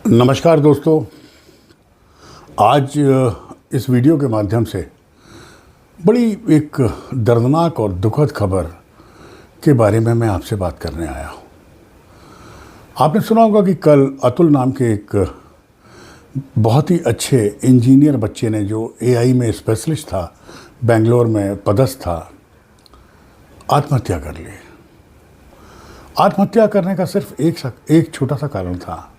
नमस्कार दोस्तों। आज इस वीडियो के माध्यम से बड़ी एक दर्दनाक और दुखद खबर के बारे में मैं आपसे बात करने आया हूँ। आपने सुना होगा कि कल अतुल नाम के एक बहुत ही अच्छे इंजीनियर बच्चे ने, जो एआई में स्पेशलिस्ट था, बेंगलोर में पदस्थ था, आत्महत्या कर ली। आत्महत्या करने का सिर्फ एक छोटा सा कारण था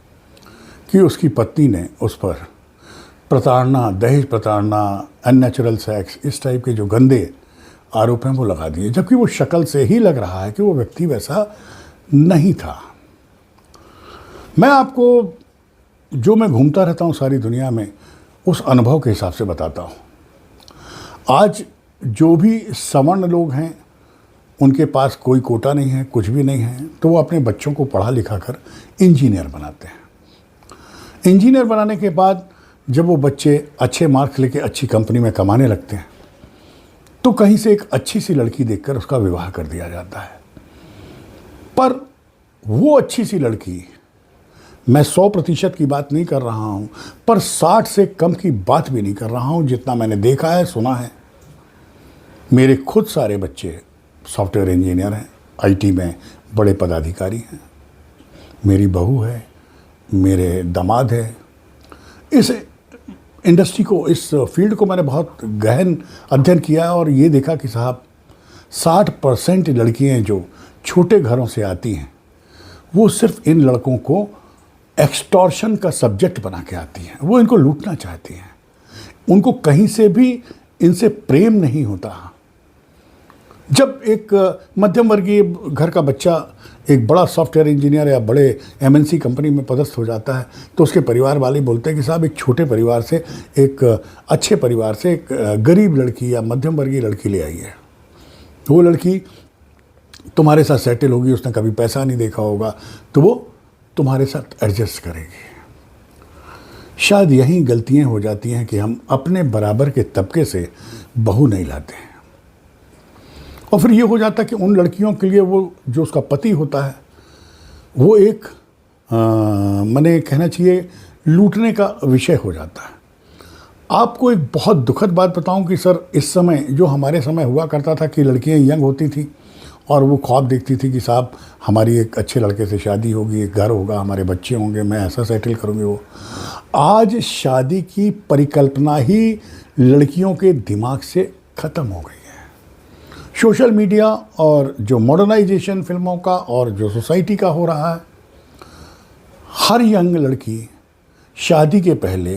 कि उसकी पत्नी ने उस पर प्रताड़ना, दहेज प्रताड़ना, अननेचुरल सेक्स, इस टाइप के जो गंदे आरोप हैं वो लगा दिए, जबकि वो शक्ल से ही लग रहा है कि वो व्यक्ति वैसा नहीं था। मैं आपको जो मैं घूमता रहता हूँ सारी दुनिया में, उस अनुभव के हिसाब से बताता हूँ। आज जो भी सवर्ण लोग हैं, उनके पास कोई कोटा नहीं है, कुछ भी नहीं है, तो वो अपने बच्चों को पढ़ा लिखा कर इंजीनियर बनाते हैं। इंजीनियर बनाने के बाद जब वो बच्चे अच्छे मार्क्स लेके अच्छी कंपनी में कमाने लगते हैं, तो कहीं से एक अच्छी सी लड़की देखकर उसका विवाह कर दिया जाता है। पर वो अच्छी सी लड़की, मैं 100% की बात नहीं कर रहा हूँ, पर 60 से कम की बात भी नहीं कर रहा हूँ, जितना मैंने देखा है, सुना है। मेरे खुद सारे बच्चे सॉफ्टवेयर इंजीनियर हैं, आईटी में बड़े पदाधिकारी हैं। मेरी बहू है, मेरे दामाद है। इस इंडस्ट्री को, इस फील्ड को मैंने बहुत गहन अध्ययन किया और ये देखा कि साहब 60% लड़कियां जो छोटे घरों से आती हैं, वो सिर्फ इन लड़कों को एक्सटॉर्शन का सब्जेक्ट बना के आती हैं। वो इनको लूटना चाहती हैं। उनको कहीं से भी इनसे प्रेम नहीं होता। जब एक मध्यम वर्गीय घर का बच्चा एक बड़ा सॉफ्टवेयर इंजीनियर या बड़े एमएनसी कंपनी में पदस्थ हो जाता है, तो उसके परिवार वाले बोलते हैं कि साहब एक छोटे परिवार से, एक अच्छे परिवार से एक गरीब लड़की या मध्यम वर्गीय लड़की ले आई है। वो लड़की तुम्हारे साथ सेटल होगी, उसने कभी पैसा नहीं देखा होगा, तो वो तुम्हारे साथ एडजस्ट करेगी। शायद यही गलतियाँ हो जाती हैं कि हम अपने बराबर के तबके से बहू नहीं लाते हैं। और फिर ये हो जाता है कि उन लड़कियों के लिए वो जो उसका पति होता है, वो एक मने कहना चाहिए लूटने का विषय हो जाता है। आपको एक बहुत दुखद बात बताऊं कि सर, इस समय जो हमारे समय हुआ करता था कि लड़कियां यंग होती थी और वो ख्वाब देखती थी कि साहब हमारी एक अच्छे लड़के से शादी होगी, एक घर होगा, हमारे बच्चे होंगे, मैं ऐसा सेटल करूँगी। वो आज शादी की परिकल्पना ही लड़कियों के दिमाग से ख़त्म हो गई है। सोशल मीडिया और जो मॉडर्नाइजेशन फिल्मों का और जो सोसाइटी का हो रहा है, हर यंग लड़की शादी के पहले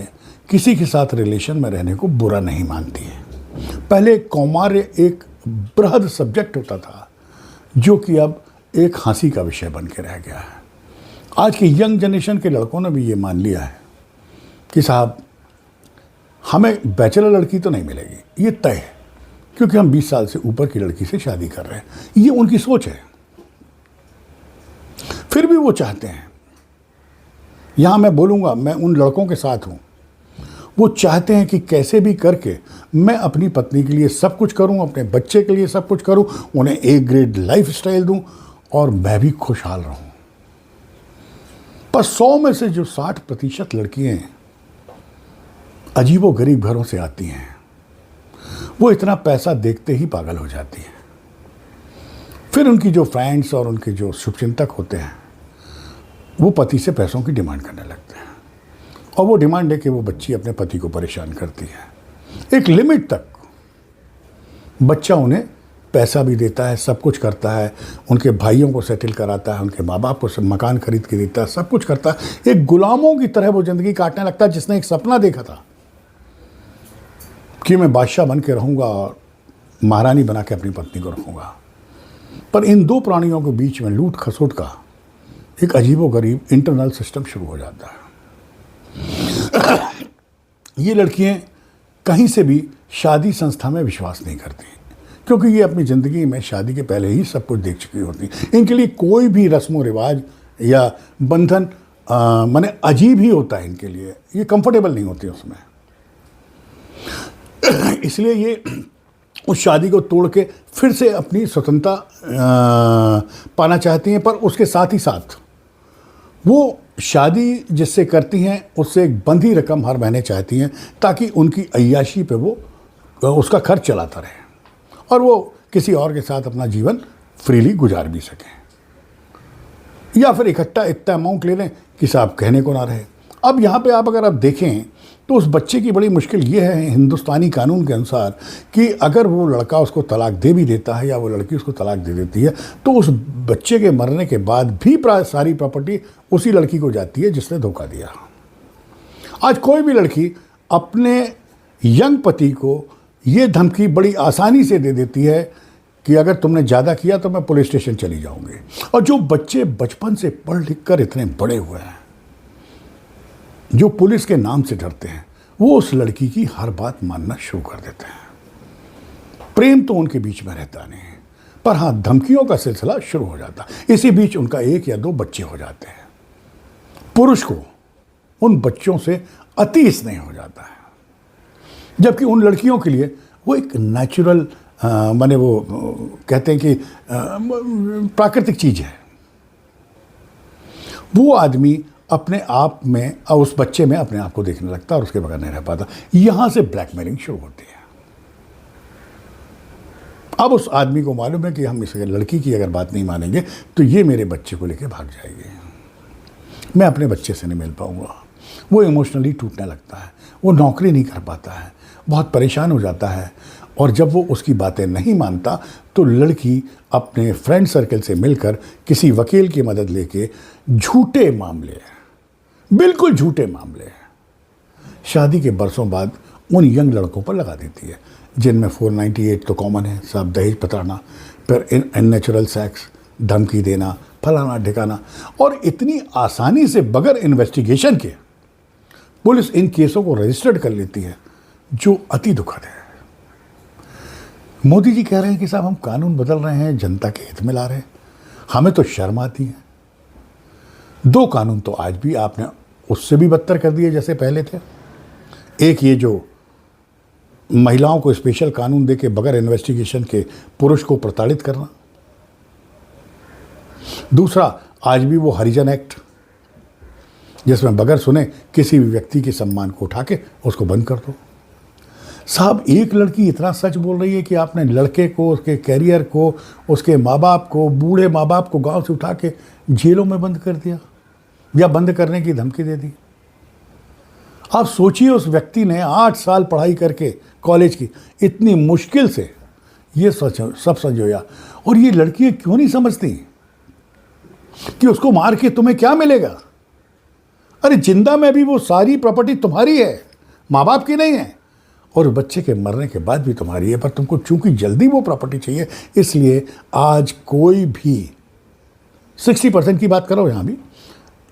किसी के साथ रिलेशन में रहने को बुरा नहीं मानती है। पहले कौमार्य एक बृहद सब्जेक्ट होता था, जो कि अब एक हंसी का विषय बन के रह गया है। आज के यंग जनरेशन के लड़कों ने भी ये मान लिया है कि साहब हमें बैचलर लड़की तो नहीं मिलेगी, ये तय है, क्योंकि हम 20 साल से ऊपर की लड़की से शादी कर रहे हैं। ये उनकी सोच है। फिर भी वो चाहते हैं, यहां मैं बोलूंगा, मैं उन लड़कों के साथ हूं, वो चाहते हैं कि कैसे भी करके मैं अपनी पत्नी के लिए सब कुछ करूं, अपने बच्चे के लिए सब कुछ करूं, उन्हें एक ग्रेड लाइफ स्टाइल दूं और मैं भी खुशहाल रहूं। पर 100 में से जो 60% लड़कियां अजीबोगरीब घरों से आती हैं, वो इतना पैसा देखते ही पागल हो जाती है। फिर उनकी जो फ्रेंड्स और उनके जो शुभचिंतक होते हैं, वो पति से पैसों की डिमांड करने लगते हैं और वो डिमांड लेके वो बच्ची अपने पति को परेशान करती है। एक लिमिट तक बच्चा उन्हें पैसा भी देता है, सब कुछ करता है, उनके भाइयों को सेटल कराता है, उनके माँ बाप को मकान खरीद के देता है, सब कुछ करता है। एक गुलामों की तरह वो ज़िंदगी काटने लगता है, जिसने एक सपना देखा था कि मैं बादशाह बन के रहूँगा और महारानी बना के अपनी पत्नी को रखूँगा। पर इन दो प्राणियों के बीच में लूट खसोट का एक अजीबोगरीब इंटरनल सिस्टम शुरू हो जाता है। ये लड़कियाँ कहीं से भी शादी संस्था में विश्वास नहीं करती, क्योंकि ये अपनी ज़िंदगी में शादी के पहले ही सब कुछ देख चुकी होती। इनके लिए कोई भी रस्म रिवाज या बंधन माने अजीब ही होता है इनके लिए। ये कंफर्टेबल नहीं होती उसमें। इसलिए ये उस शादी को तोड़ के फिर से अपनी स्वतंत्रता पाना चाहती हैं, पर उसके साथ ही साथ वो शादी जिससे करती हैं उससे एक बंधी रकम हर महीने चाहती हैं ताकि उनकी अय्याशी पे वो उसका खर्च चलाता रहे और वो किसी और के साथ अपना जीवन फ्रीली गुजार भी सकें, या फिर इकट्ठा इतना अमाउंट ले लें कि साहब कहने को ना रहे। अब यहाँ पे अगर आप देखें तो उस बच्चे की बड़ी मुश्किल ये है हिंदुस्तानी कानून के अनुसार कि अगर वो लड़का उसको तलाक दे भी देता है या वो लड़की उसको तलाक दे देती है तो उस बच्चे के मरने के बाद भी सारी प्रॉपर्टी उसी लड़की को जाती है जिसने धोखा दिया। आज कोई भी लड़की अपने यंग पति को ये धमकी बड़ी आसानी से दे देती है कि अगर तुमने ज़्यादा किया तो मैं पुलिस स्टेशन चली जाऊंगी। और जो बच्चे बचपन से पढ़ लिख कर इतने बड़े हुए हैं, जो पुलिस के नाम से डरते हैं, वो उस लड़की की हर बात मानना शुरू कर देते हैं। प्रेम तो उनके बीच में रहता नहीं, पर हाँ धमकियों का सिलसिला शुरू हो जाता। इसी बीच उनका 1 या 2 बच्चे हो जाते हैं। पुरुष को उन बच्चों से अति स्नेह हो जाता है, जबकि उन लड़कियों के लिए वो एक नेचुरल माने वो कहते हैं कि प्राकृतिक चीज़ है। वो आदमी अपने आप में और उस बच्चे में अपने आप को देखने लगता और उसके बगैर नहीं रह पाता। यहां से ब्लैकमेलिंग शुरू होती है। अब उस आदमी को मालूम है कि हम इस लड़की की अगर बात नहीं मानेंगे तो ये मेरे बच्चे को लेकर भाग जाएगी, मैं अपने बच्चे से नहीं मिल पाऊंगा। वो इमोशनली टूटने लगता है, वो नौकरी नहीं कर पाता है, बहुत परेशान हो जाता है। और जब वो उसकी बातें नहीं मानता तो लड़की अपने फ्रेंड सर्कल से मिलकर किसी वकील की मदद लेके झूठे मामले, बिल्कुल झूठे मामले, शादी के बरसों बाद उन यंग लड़कों पर लगा देती है, जिनमें 498 तो कॉमन है साहब, दहेज प्रताड़ना, फिर अननेचुरल सेक्स, धमकी देना, फलाना ढिकाना। और इतनी आसानी से बगैर इन्वेस्टिगेशन के पुलिस इन केसों को रजिस्टर्ड कर लेती है, जो अति दुखद है। मोदी जी कह रहे हैं कि साहब हम कानून बदल रहे हैं, जनता के हित में ला रहे हैं, हमें तो शर्म आती है। 2 कानून तो आज भी आपने उससे भी बदतर कर दिए जैसे पहले थे। एक ये जो महिलाओं को स्पेशल कानून देके बगैर इन्वेस्टिगेशन के पुरुष को प्रताड़ित करना, दूसरा आज भी वो हरिजन एक्ट जिसमें बगैर सुने किसी भी व्यक्ति के सम्मान को उठा के उसको बंद कर दो। साहब एक लड़की इतना सच बोल रही है कि आपने लड़के को, उसके कैरियर को, उसके माँ बाप को, बूढ़े माँ बाप को गांव से उठा के जेलों में बंद कर दिया या बंद करने की धमकी दे दी। आप सोचिए उस व्यक्ति ने 8 साल पढ़ाई करके कॉलेज की इतनी मुश्किल से ये सब संजोया, और ये लड़कियां क्यों नहीं समझती कि उसको मार के तुम्हें क्या मिलेगा। अरे जिंदा में भी वो सारी प्रॉपर्टी तुम्हारी है, माँ बाप की नहीं है, और बच्चे के मरने के बाद भी तुम्हारी है, पर तुमको चूंकि जल्दी वो प्रॉपर्टी चाहिए, इसलिए आज कोई भी 60% की बात करो, यहाँ भी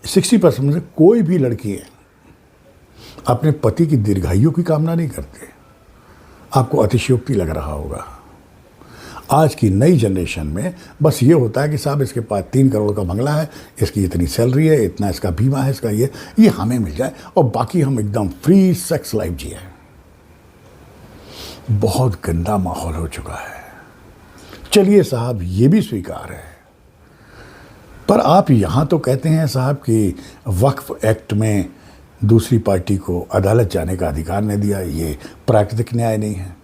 60% में से कोई भी लड़की है अपने पति की दीर्घायु की कामना नहीं करते। आपको अतिशयोक्ति लग रहा होगा। आज की नई जनरेशन में बस ये होता है कि साहब इसके पास 3 करोड़ का बंगला है, इसकी इतनी सैलरी है, इतना इसका बीमा है, इसका ये हमें मिल जाए और बाकी हम एकदम फ्री सेक्स लाइफ जिए। बहुत गंदा माहौल हो चुका है। चलिए साहब ये भी स्वीकार है, पर आप यहां तो कहते हैं साहब कि वक्फ एक्ट में दूसरी पार्टी को अदालत जाने का अधिकार नहीं दिया, ये प्राकृतिक न्याय नहीं है।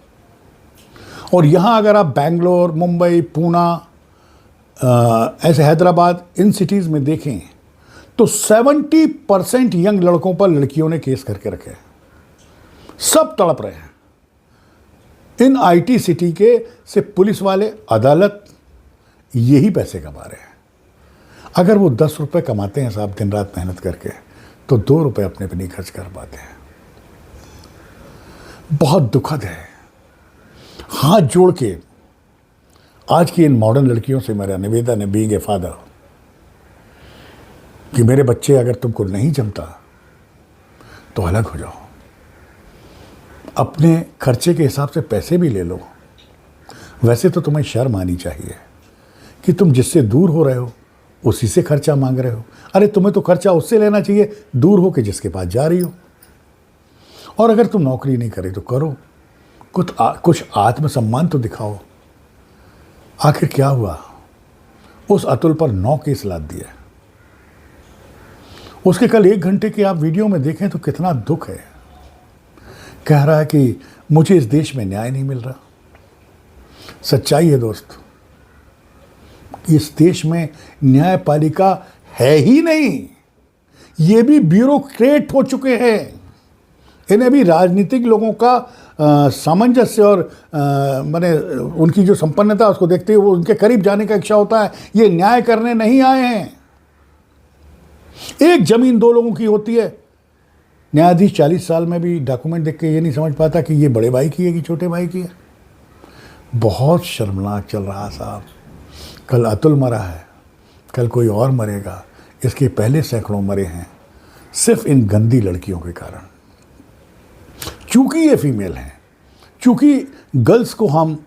और यहां अगर आप बेंगलोर, मुंबई, पूना, ऐसे हैदराबाद, इन सिटीज़ में देखें तो 70% यंग लड़कों पर लड़कियों ने केस करके रखे, सब तड़प रहे हैं। इन आईटी सिटी के से पुलिस वाले, अदालत यही पैसे कमा रहे हैं। अगर वो 10 रुपए कमाते हैं साहब दिन रात मेहनत करके, तो 2 रुपए अपने पे नहीं खर्च कर पाते हैं। बहुत दुखद है। हाथ जोड़ के आज की इन मॉडर्न लड़कियों से मेरा निवेदन है, बीइंग ए फादर, कि मेरे बच्चे अगर तुमको नहीं जमता तो अलग हो जाओ, अपने खर्चे के हिसाब से पैसे भी ले लो। वैसे तो तुम्हें शर्म आनी चाहिए कि तुम जिससे दूर हो रहे हो उसी से खर्चा मांग रहे हो। अरे तुम्हें तो खर्चा उससे लेना चाहिए दूर हो के जिसके पास जा रही हो। और अगर तुम नौकरी नहीं करे तो करो, कुछ आत्मसम्मान तो दिखाओ। आखिर क्या हुआ, उस अतुल पर 9 केस लाद दिए। उसके कल 1 घंटे की आप वीडियो में देखें तो कितना दुख है। कह रहा है कि मुझे इस देश में न्याय नहीं मिल रहा। सच्चाई है दोस्त, इस देश में न्यायपालिका है ही नहीं। ये भी ब्यूरोक्रेट हो चुके हैं। इन्हें भी राजनीतिक लोगों का सामंजस्य और माने उनकी जो संपन्नता उसको देखते हुए वो उनके करीब जाने का इच्छा होता है। ये न्याय करने नहीं आए हैं। एक जमीन 2 लोगों की होती है। न्यायाधीश 40 साल में भी डॉक्यूमेंट देख के ये नहीं समझ पाता कि ये बड़े भाई की है कि छोटे भाई की है। बहुत शर्मनाक चल रहा साहब। कल अतुल मरा है, कल कोई और मरेगा। इसके पहले सैकड़ों मरे हैं सिर्फ इन गंदी लड़कियों के कारण। चूंकि ये फीमेल हैं, चूंकि गर्ल्स को हम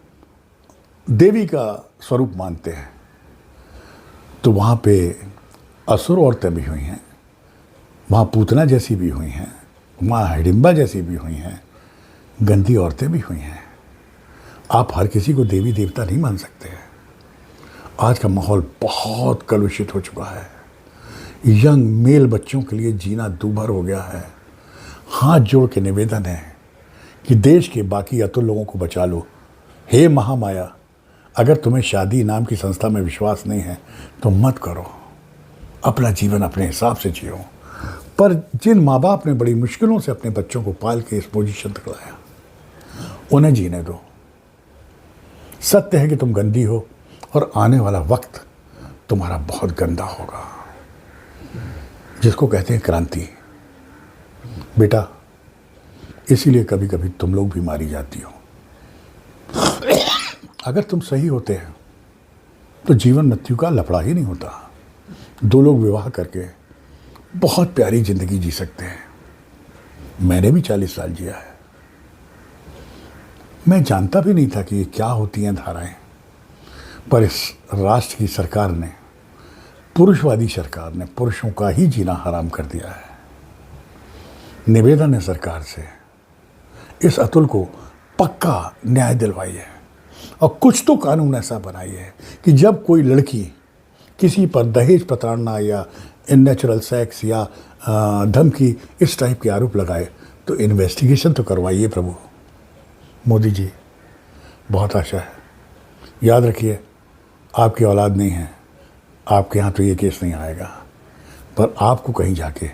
देवी का स्वरूप मानते हैं, तो वहाँ पे असुर औरतें भी हुई हैं, वहाँ पूतना जैसी भी हुई हैं, वहाँ हिडिंबा जैसी भी हुई हैं, गंदी औरतें भी हुई हैं। आप हर किसी को देवी देवता नहीं मान सकते हैं। आज का माहौल बहुत कलुषित हो चुका है। यंग मेल बच्चों के लिए जीना दूभर हो गया है। हाथ जोड़ के निवेदन है कि देश के बाकी अतुल लोगों को बचा लो। हे महामाया, अगर तुम्हें शादी नाम की संस्था में विश्वास नहीं है तो मत करो, अपना जीवन अपने हिसाब से जियो। पर जिन माँ बाप ने बड़ी मुश्किलों से अपने बच्चों को पाल के इस पोजीशन तक लाया, उन्हें जीने दो। सत्य है कि तुम गंदी हो और आने वाला वक्त तुम्हारा बहुत गंदा होगा, जिसको कहते हैं क्रांति। बेटा, इसीलिए कभी कभी तुम लोग भी मारी जाती हो। अगर तुम सही होते हैं तो जीवन मृत्यु का लफड़ा ही नहीं होता। 2 लोग विवाह करके बहुत प्यारी जिंदगी जी सकते हैं। मैंने भी 40 साल जिया है। मैं जानता भी नहीं था कि ये क्या होती हैं धाराएं, पर इस राष्ट्र की सरकार ने, पुरुषवादी सरकार ने, पुरुषों का ही जीना हराम कर दिया है। निवेदन है सरकार से, इस अतुल को पक्का न्याय दिलवाइए और कुछ तो कानून ऐसा बनाइए कि जब कोई लड़की किसी पर दहेज प्रताड़ना या इननेचुरल सेक्स या धमकी इस टाइप के आरोप लगाए तो इन्वेस्टिगेशन तो करवाइए प्रभु। मोदी जी, बहुत आशा है। याद रखिए, आपकी औलाद नहीं है, आपके यहाँ तो ये केस नहीं आएगा, पर आपको कहीं जाके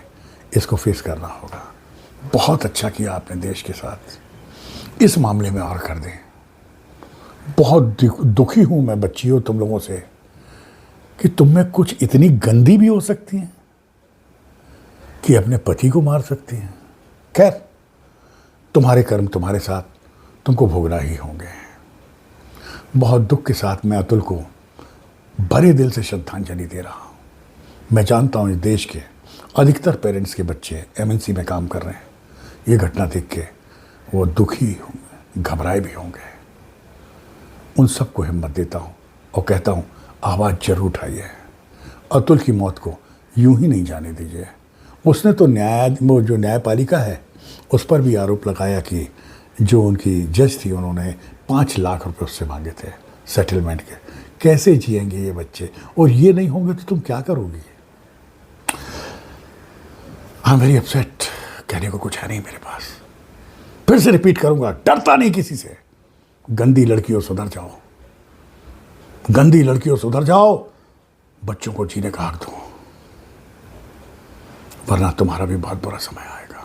इसको फेस करना होगा। बहुत अच्छा किया आपने देश के साथ। इस मामले में और कर दें। बहुत दुखी हूँ मैं बच्चियों तुम लोगों से कि तुम में कुछ इतनी गंदी भी हो सकती हैं कि अपने पति को मार सकती हैं। खैर, तुम्हारे कर्म तुम्हारे साथ, तुमको भोगना ही होंगे। बहुत दुख के साथ मैं अतुल को भरे दिल से श्रद्धांजलि दे रहा हूँ। मैं जानता हूँ इस देश के अधिकतर पेरेंट्स के बच्चे एमएनसी में काम कर रहे हैं। ये घटना देख के वो दुखी होंगे, घबराए भी होंगे। उन सबको हिम्मत देता हूँ और कहता हूँ, आवाज़ जरूर उठाइए। अतुल की मौत को यूं ही नहीं जाने दीजिए। उसने तो वो जो न्यायपालिका है उस पर भी आरोप लगाया कि जो उनकी जज थी उन्होंने 5 लाख रुपए उससे मांगे थे सेटलमेंट के। कैसे जिएंगे ये बच्चे? और ये नहीं होंगे तो तुम क्या करोगी? I am very upset. कहने को कुछ है नहीं मेरे पास। फिर से रिपीट करूंगा, डरता नहीं किसी से। गंदी लड़कियों सुधर जाओ, गंदी लड़कियों सुधर जाओ, बच्चों को जीने का हक दो, वरना तुम्हारा भी बहुत बुरा समय आएगा।